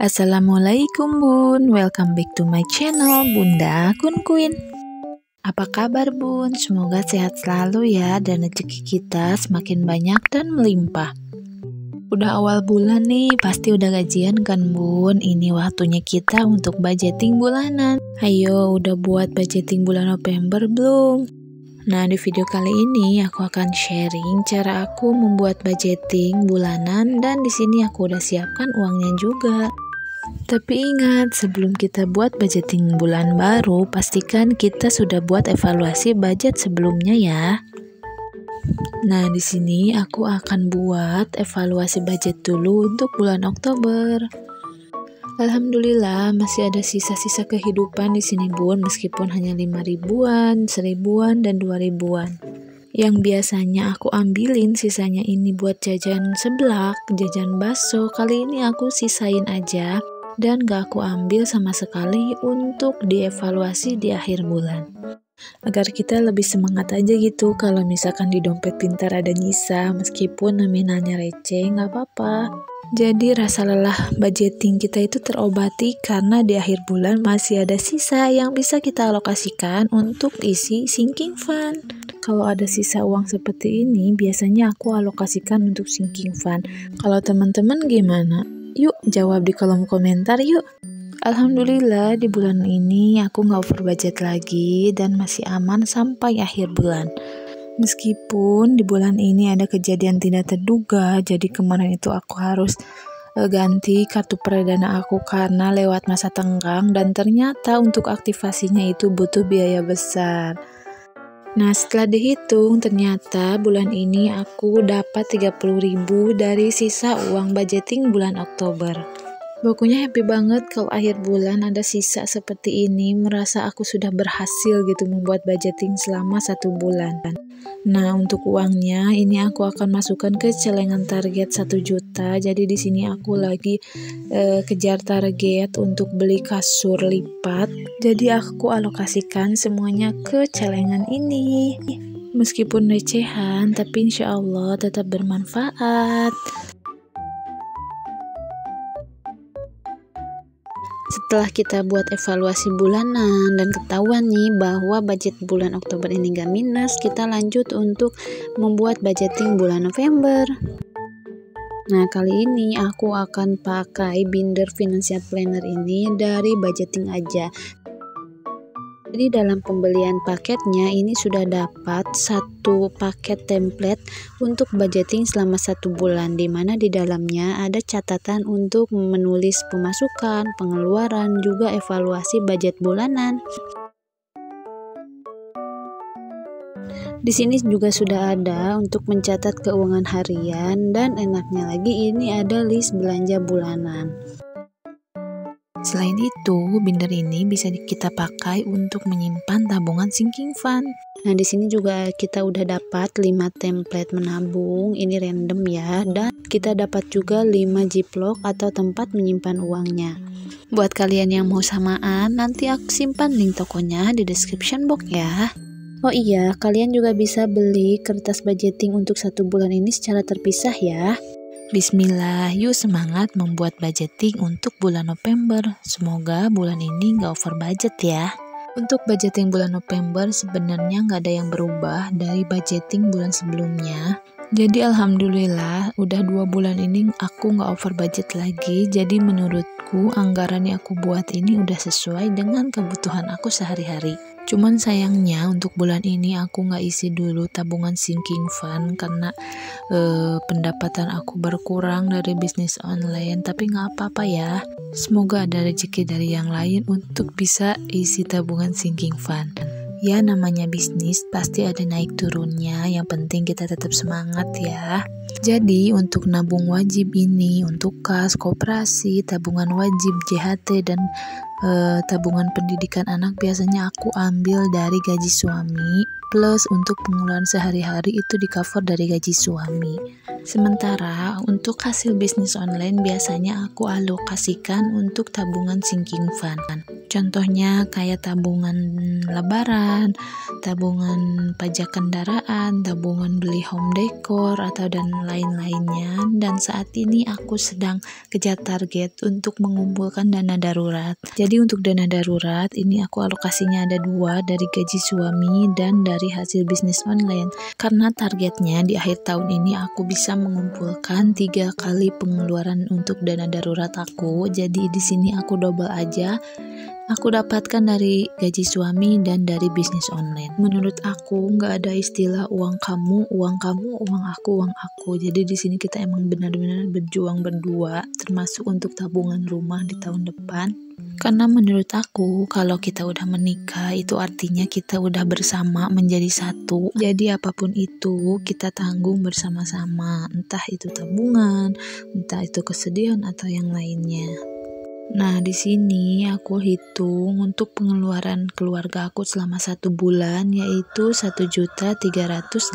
Assalamualaikum Bun, welcome back to my channel Bunda Kun Queen. Apa kabar Bun? Semoga sehat selalu ya dan rezeki kita semakin banyak dan melimpah. Udah awal bulan nih, pasti udah gajian kan Bun? Ini waktunya kita untuk budgeting bulanan. Ayo, udah buat budgeting bulan November belum? Nah, di video kali ini aku akan sharing cara aku membuat budgeting bulanan dan di sini aku udah siapkan uangnya juga. Tapi ingat, sebelum kita buat budgeting bulan baru, pastikan kita sudah buat evaluasi budget sebelumnya ya. Nah, di sini aku akan buat evaluasi budget dulu untuk bulan Oktober. Alhamdulillah masih ada sisa-sisa kehidupan di sini Bun, meskipun hanya 5 ribuan, 1000-an, dan 2000-an. Yang biasanya aku ambilin sisanya ini buat jajan seblak, jajan bakso, kali ini aku sisain aja dan gak aku ambil sama sekali untuk dievaluasi di akhir bulan. Agar kita lebih semangat aja gitu kalau misalkan di dompet pintar ada nyisa, meskipun nominalnya receh gak apa-apa. Jadi rasa lelah budgeting kita itu terobati karena di akhir bulan masih ada sisa yang bisa kita alokasikan untuk isi sinking fund. Kalau ada sisa uang seperti ini, biasanya aku alokasikan untuk sinking fund. Kalau teman-teman gimana? Yuk jawab di kolom komentar yuk. Alhamdulillah di bulan ini aku gak over budget lagi dan masih aman sampai akhir bulan. Meskipun di bulan ini ada kejadian tidak terduga, jadi kemarin itu aku harus ganti kartu perdana aku karena lewat masa tenggang dan ternyata untuk aktivasinya itu butuh biaya besar. Nah, setelah dihitung ternyata bulan ini aku dapat 30.000 dari sisa uang budgeting bulan Oktober. Pokoknya happy banget kalau akhir bulan ada sisa seperti ini, merasa aku sudah berhasil gitu membuat budgeting selama 1 bulan. Nah, untuk uangnya ini aku akan masukkan ke celengan target 1 juta. Jadi di sini aku lagi kejar target untuk beli kasur lipat. Jadi aku alokasikan semuanya ke celengan ini. Meskipun recehan, tapi insya Allah tetap bermanfaat. Setelah kita buat evaluasi bulanan dan ketahuan nih bahwa budget bulan Oktober ini gak minus, kita lanjut untuk membuat budgeting bulan November. Nah, kali ini aku akan pakai binder financial planner ini dari budgeting aja. Jadi dalam pembelian paketnya ini sudah dapat 1 paket template untuk budgeting selama 1 bulan, dimana di dalamnya ada catatan untuk menulis pemasukan, pengeluaran, juga evaluasi budget bulanan. Di sini juga sudah ada untuk mencatat keuangan harian dan enaknya lagi ini ada list belanja bulanan. Selain itu, binder ini bisa kita pakai untuk menyimpan tabungan sinking fund. Nah, di sini juga kita udah dapat 5 template menabung, ini random ya, dan kita dapat juga 5 ziplock atau tempat menyimpan uangnya. Buat kalian yang mau samaan, nanti aku simpan link tokonya di description box ya. Oh iya, kalian juga bisa beli kertas budgeting untuk 1 bulan ini secara terpisah ya. Bismillah, yuk semangat membuat budgeting untuk bulan November. Semoga bulan ini gak over budget ya. Untuk budgeting bulan November sebenarnya gak ada yang berubah dari budgeting bulan sebelumnya. Jadi alhamdulillah udah 2 bulan ini aku gak over budget lagi. Jadi menurutku anggaran yang aku buat ini udah sesuai dengan kebutuhan aku sehari-hari. Cuman sayangnya untuk bulan ini aku gak isi dulu tabungan sinking fund karena pendapatan aku berkurang dari bisnis online. Tapi gak apa-apa ya, semoga ada rezeki dari yang lain untuk bisa isi tabungan sinking fund. Ya namanya bisnis pasti ada naik turunnya, yang penting kita tetap semangat ya. Jadi untuk nabung wajib ini untuk kas, koperasi, tabungan wajib, JHT, dan tabungan pendidikan anak biasanya aku ambil dari gaji suami plus untuk pengeluaran sehari-hari itu di cover dari gaji suami. Sementara untuk hasil bisnis online biasanya aku alokasikan untuk tabungan sinking fund. Contohnya kayak tabungan lebaran, tabungan pajak kendaraan, tabungan beli home decor atau dan lain-lainnya. Dan saat ini aku sedang kejar target untuk mengumpulkan dana darurat. Jadi untuk dana darurat ini aku alokasinya ada 2, dari gaji suami dan dari hasil bisnis online. Karena targetnya di akhir tahun ini aku bisa mengumpulkan 3 kali pengeluaran untuk dana darurat aku. Jadi di sini aku double aja. Aku dapatkan dari gaji suami dan dari bisnis online. Menurut aku nggak ada istilah uang kamu, uang aku, uang aku. Jadi di sini kita emang benar-benar berjuang berdua, termasuk untuk tabungan rumah di tahun depan. Karena menurut aku kalau kita udah menikah itu artinya kita udah bersama menjadi satu. Jadi apapun itu kita tanggung bersama-sama, entah itu tabungan, entah itu kesedihan atau yang lainnya. Nah, di sini aku hitung untuk pengeluaran keluarga aku selama 1 bulan yaitu 1.385.000.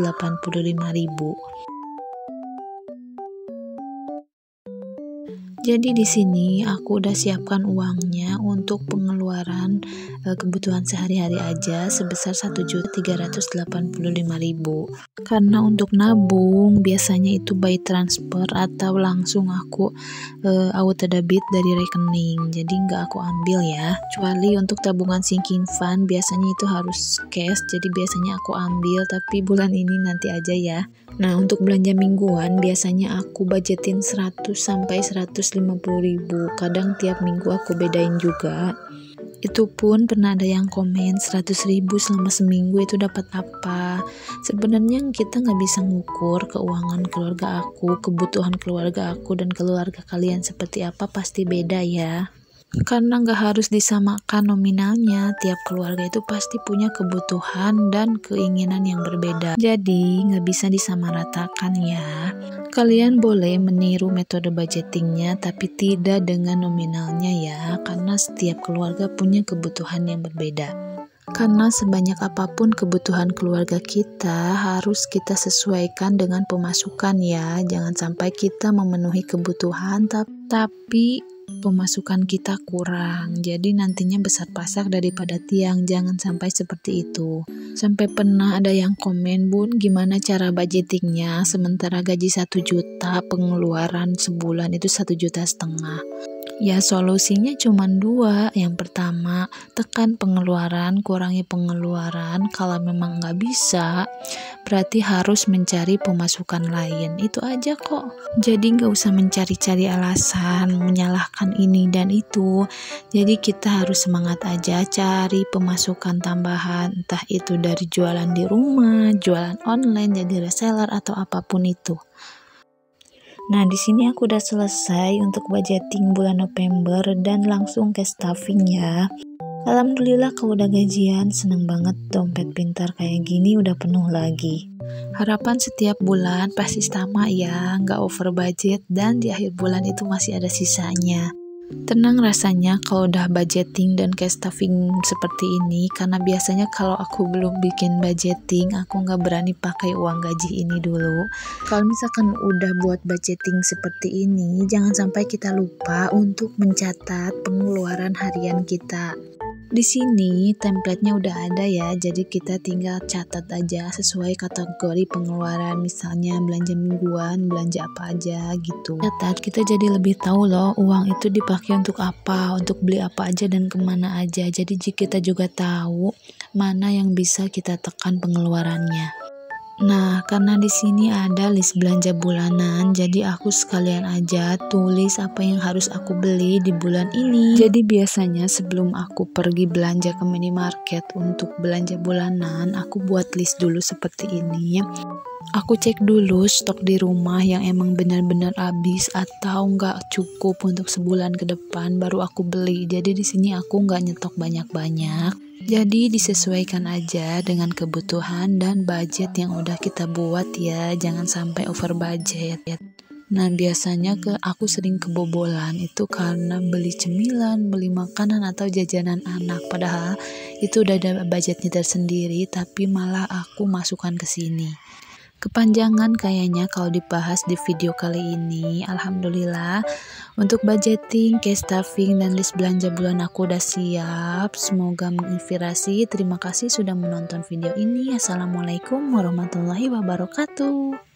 Jadi di sini aku udah siapkan uangnya untuk pengeluaran kebutuhan sehari-hari aja sebesar 1.385.000. Karena untuk nabung biasanya itu by transfer atau langsung aku auto debit dari rekening. Jadi nggak aku ambil ya. Kecuali untuk tabungan sinking fund biasanya itu harus cash. Jadi biasanya aku ambil, tapi bulan ini nanti aja ya. Nah, untuk belanja mingguan biasanya aku budgetin 100 sampai 150.000. Kadang tiap minggu aku bedain juga. Itu pun pernah ada yang komen 100.000 selama seminggu itu dapat apa. Sebenarnya kita nggak bisa ngukur keuangan keluarga aku, kebutuhan keluarga aku dan keluarga kalian seperti apa, pasti beda ya. Karena nggak harus disamakan nominalnya, tiap keluarga itu pasti punya kebutuhan dan keinginan yang berbeda. Jadi nggak bisa disamaratakan ya. Kalian boleh meniru metode budgetingnya, tapi tidak dengan nominalnya ya, karena setiap keluarga punya kebutuhan yang berbeda. Karena sebanyak apapun kebutuhan keluarga kita, harus kita sesuaikan dengan pemasukan ya. Jangan sampai kita memenuhi kebutuhan, tapi pemasukan kita kurang, jadi nantinya besar pasak daripada tiang. Jangan sampai seperti itu. Sampai pernah ada yang komen, Bun, gimana cara budgetingnya sementara gaji 1 juta, pengeluaran sebulan itu 1,5 juta. Ya solusinya cuma 2. Yang pertama, tekan pengeluaran, kurangi pengeluaran. Kalau memang nggak bisa, berarti harus mencari pemasukan lain. Itu aja kok. Jadi nggak usah mencari-cari alasan, menyalahkan ini dan itu. Jadi kita harus semangat aja cari pemasukan tambahan, entah itu dari jualan di rumah, jualan online, jadi reseller atau apapun itu. Nah, di sini aku udah selesai untuk budgeting bulan November dan langsung ke staffing ya. Alhamdulillah kalau udah gajian, seneng banget dompet pintar kayak gini udah penuh lagi. Harapan setiap bulan pasti sama ya, nggak over budget dan di akhir bulan itu masih ada sisanya. Tenang rasanya kalau udah budgeting dan cash stuffing seperti ini, karena biasanya kalau aku belum bikin budgeting, aku nggak berani pakai uang gaji ini dulu. Kalau misalkan udah buat budgeting seperti ini, jangan sampai kita lupa untuk mencatat pengeluaran harian kita. Di sini template-nya udah ada ya, jadi kita tinggal catat aja sesuai kategori pengeluaran, misalnya belanja mingguan, belanja apa aja gitu. Catat, kita jadi lebih tahu loh uang itu dipakai untuk apa, untuk beli apa aja dan kemana aja. Jadi kita juga tahu mana yang bisa kita tekan pengeluarannya. Nah, karena di sini ada list belanja bulanan, jadi aku sekalian aja tulis apa yang harus aku beli di bulan ini. Jadi biasanya sebelum aku pergi belanja ke minimarket untuk belanja bulanan, aku buat list dulu seperti ini. Aku cek dulu stok di rumah yang emang benar-benar habis atau nggak cukup untuk sebulan ke depan, baru aku beli. Jadi di sini aku nggak nyetok banyak-banyak. Jadi disesuaikan aja dengan kebutuhan dan budget yang udah kita buat ya, jangan sampai over budget. Nah, biasanya aku sering kebobolan itu karena beli cemilan, beli makanan atau jajanan anak. Padahal itu udah ada budgetnya tersendiri, tapi malah aku masukkan ke sini. Kepanjangan kayaknya kalau dibahas di video kali ini. Alhamdulillah untuk budgeting, cash stuffing, dan list belanja bulan aku udah siap. Semoga menginspirasi. Terima kasih sudah menonton video ini. Assalamualaikum warahmatullahi wabarakatuh.